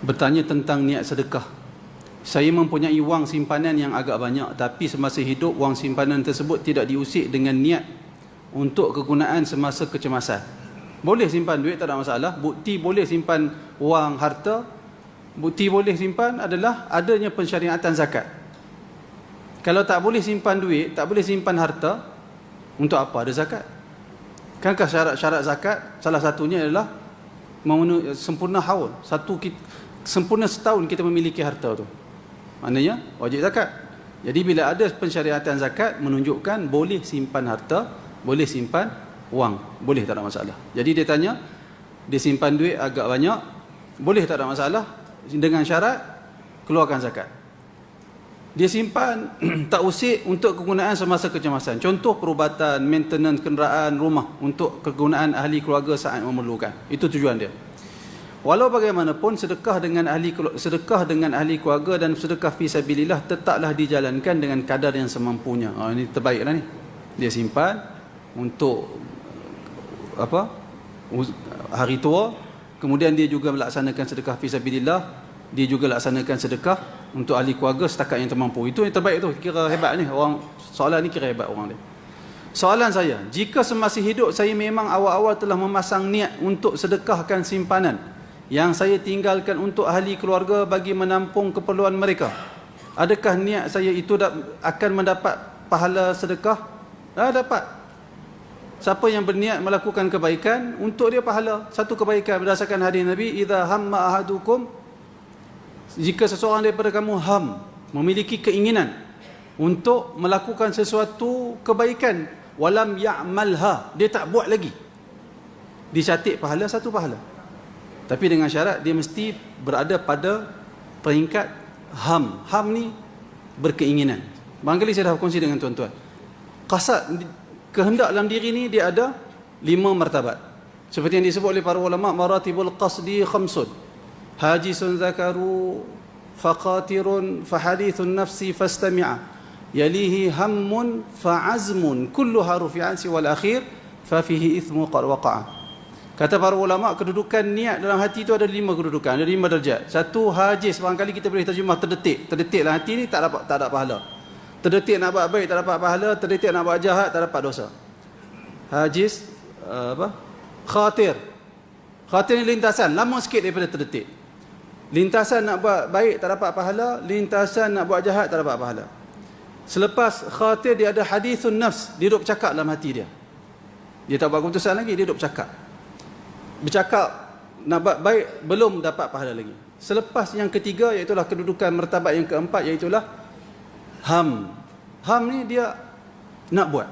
Bertanya tentang niat sedekah. Saya mempunyai wang simpanan yang agak banyak, tapi semasa hidup wang simpanan tersebut tidak diusik dengan niat untuk kegunaan semasa kecemasan. Boleh simpan duit, tak ada masalah. Bukti boleh simpan wang harta, bukti boleh simpan adalah adanya pensyariatan zakat. Kalau tak boleh simpan duit, tak boleh simpan harta, untuk apa ada zakat? Kankah syarat-syarat zakat salah satunya adalah memenuhi sempurna haul, sempurna setahun kita memiliki harta tu. Maknanya wajib zakat. Jadi bila ada pensyariatan zakat menunjukkan boleh simpan harta, boleh simpan wang, boleh, tak ada masalah. Jadi dia tanya, dia simpan duit agak banyak, boleh, tak ada masalah, dengan syarat keluarkan zakat. Dia simpan tak usik untuk kegunaan semasa kecemasan. Contoh perubatan, maintenance kenderaan, rumah, untuk kegunaan ahli keluarga saat memerlukan. Itu tujuan dia. Walau bagaimanapun sedekah dengan ahli keluarga dan sedekah fi sabilillah tetaplah dijalankan dengan kadar yang semampunya. Ini terbaiklah ni. Dia simpan untuk hari tua, kemudian dia juga melaksanakan sedekah fi sabilillah, dia juga laksanakan sedekah untuk ahli keluarga setakat yang termampu. Itu yang terbaik tu. Kira hebat ni orang soalan ni, kira hebat orang dia. Soalan saya, jika semasa hidup saya memang awal-awal telah memasang niat untuk sedekahkan simpanan yang saya tinggalkan untuk ahli keluarga bagi menampung keperluan mereka, adakah niat saya itu akan mendapat pahala sedekah? Dapat. Siapa yang berniat melakukan kebaikan, untuk dia pahala satu kebaikan. Berdasarkan hadis Nabi, idza hamma ahadukum, jika seseorang daripada kamu memiliki keinginan untuk melakukan sesuatu kebaikan, walam ya'malha, dia tak buat lagi, dicatat pahala, satu pahala. Tapi dengan syarat dia mesti berada pada peringkat ham ni berkeinginan. Barangkali saya dah kongsi dengan tuan-tuan, qasad, kehendak dalam diri ni dia ada 5 martabat. Seperti yang disebut oleh para ulama, maratibul qasdi khamsun, hajisun zakaru faqatirun fahadithun nafsi fastami'a, yalihi hammun fa'azmun kulluha rufi'an siwal akhir fafihi ithmu qad waqa'a. Kata para ulama, kedudukan niat dalam hati itu ada 5 kedudukan, ada 5 darjat. Satu, hajis, barangkali kita boleh terjemah terdetik. Terdetik dalam hati ni tak ada pahala. Terdetik nak buat baik tak dapat pahala, terdetik nak buat jahat tak dapat dosa. Hajis, khatir. Khatir ni lintasan, lama sikit daripada terdetik. Lintasan nak buat baik tak dapat pahala, lintasan nak buat jahat tak dapat pahala. Selepas khatir dia ada hadithun nafs, dia duduk bercakap dalam hati dia. Dia tak buat keputusan lagi, dia duduk bercakap. Bercakap nak buat baik belum dapat pahala lagi. Selepas yang ketiga, iaitulah kedudukan martabat yang keempat, iaitulah ham ni dia nak buat.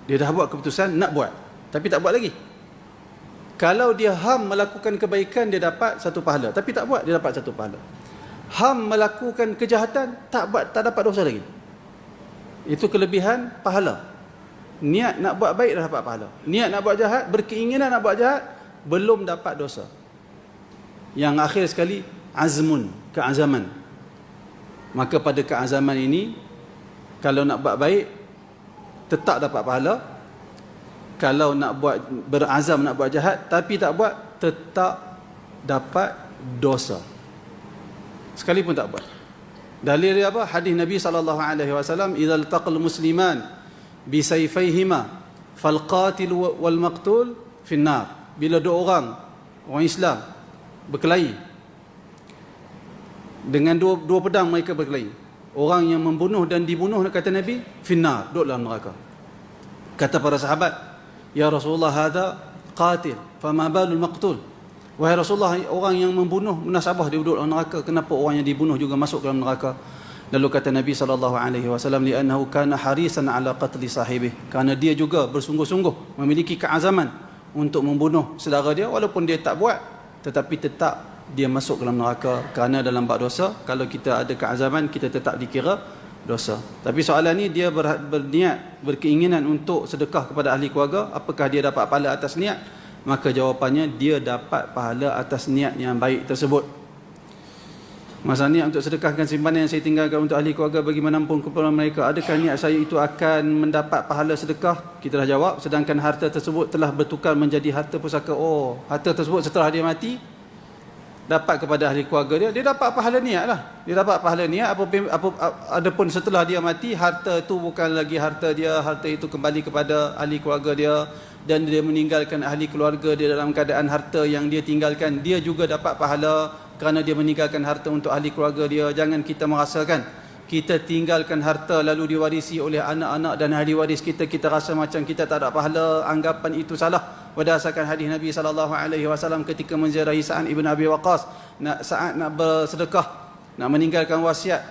Dia dah buat keputusan nak buat, tapi tak buat lagi. Kalau dia melakukan kebaikan, dia dapat satu pahala, tapi tak buat, dia dapat satu pahala. Melakukan kejahatan, tak dapat dosa lagi. Itu kelebihan pahala. Niat nak buat baik dah dapat pahala, niat nak buat jahat, berkeinginan nak buat jahat, belum dapat dosa. Yang akhir sekali, azmun, keazaman. Maka pada keazaman ini, kalau nak buat baik tetap dapat pahala, kalau nak buat, berazam nak buat jahat tapi tak buat, tetap dapat dosa sekalipun tak buat. Dalil dia apa? Hadis Nabi SAW, idza altaqal musliman bisayfayhima falqatil wal maqtul finnar. Bila orang Islam berkelahi dengan dua pedang, mereka berkelahi, orang yang membunuh dan dibunuh, kata Nabi, finnar, duduk dalam neraka. Kata para sahabat, ya Rasulullah, hadha qatil fama balul maqtul. Wahai Rasulullah, orang yang membunuh munasabah dia duduk dalam neraka, kenapa orang yang dibunuh juga masuk dalam neraka? Lalu kata Nabi SAW, li'annahu kana harisan ala qatli sahibih, kerana dia juga bersungguh-sungguh memiliki keazaman untuk membunuh saudara dia, walaupun dia tak buat, tetapi tetap dia masuk dalam neraka kerana dalam bab dosa. Kalau kita ada keazaman, kita tetap dikira dosa. Tapi soalan ni, dia berniat, berkeinginan untuk sedekah kepada ahli keluarga, apakah dia dapat pahala atas niat? Maka jawapannya, dia dapat pahala atas niat yang baik tersebut. Masa niat untuk sedekahkan simpanan yang saya tinggalkan untuk ahli keluarga bagi menampung keperluan mereka, adakah niat saya itu akan mendapat pahala sedekah? Kita dah jawab, sedangkan harta tersebut telah bertukar menjadi harta pusaka. Harta tersebut setelah dia mati dapat kepada ahli keluarga dia, dia dapat pahala niat lah. Dia dapat pahala niat. Adapun setelah dia mati, harta itu bukan lagi harta dia, harta itu kembali kepada ahli keluarga dia, dan dia meninggalkan ahli keluarga dia dalam keadaan harta yang dia tinggalkan, dia juga dapat pahala kerana dia meninggalkan harta untuk ahli keluarga dia. Jangan kita merasakan kita tinggalkan harta lalu diwarisi oleh anak-anak dan ahli waris kita, kita rasa macam kita tak ada pahala. Anggapan itu salah. Berdasarkan hadis Nabi SAW ketika menziarahi Sa'ad ibn Abi Waqqas, Sa'ad nak bersedekah, nak meninggalkan wasiat,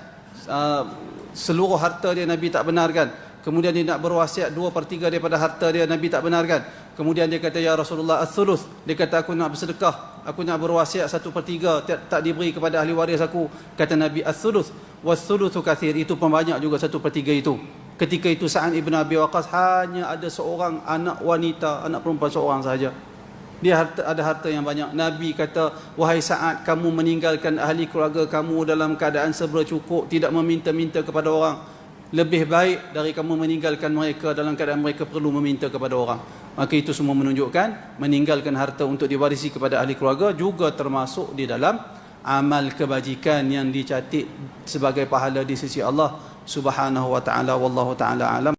seluruh harta dia Nabi tak benarkan. Kemudian dia nak berwasiat 2/3 daripada harta dia, Nabi tak benarkan. Kemudian dia kata, ya Rasulullah, as-sulus. Dia kata, aku nak bersedekah, aku nak berwasiat 1/3, tak diberi kepada ahli waris aku. Kata Nabi, as-sulus was-sulusu kathir, itu pembanyak juga 1/3 itu. Ketika itu Sa'ad ibn Abi Waqqas hanya ada seorang anak wanita, anak perempuan seorang sahaja. Dia ada harta yang banyak. Nabi kata, wahai Sa'ad, kamu meninggalkan ahli keluarga kamu dalam keadaan serba cukup, tidak meminta-minta kepada orang. Lebih baik dari kamu meninggalkan mereka dalam keadaan mereka perlu meminta kepada orang. Maka itu semua menunjukkan meninggalkan harta untuk diwarisi kepada ahli keluarga juga termasuk di dalam amal kebajikan yang dicatat sebagai pahala di sisi Allah Subhanahu wa taala. Wallahu taala alam.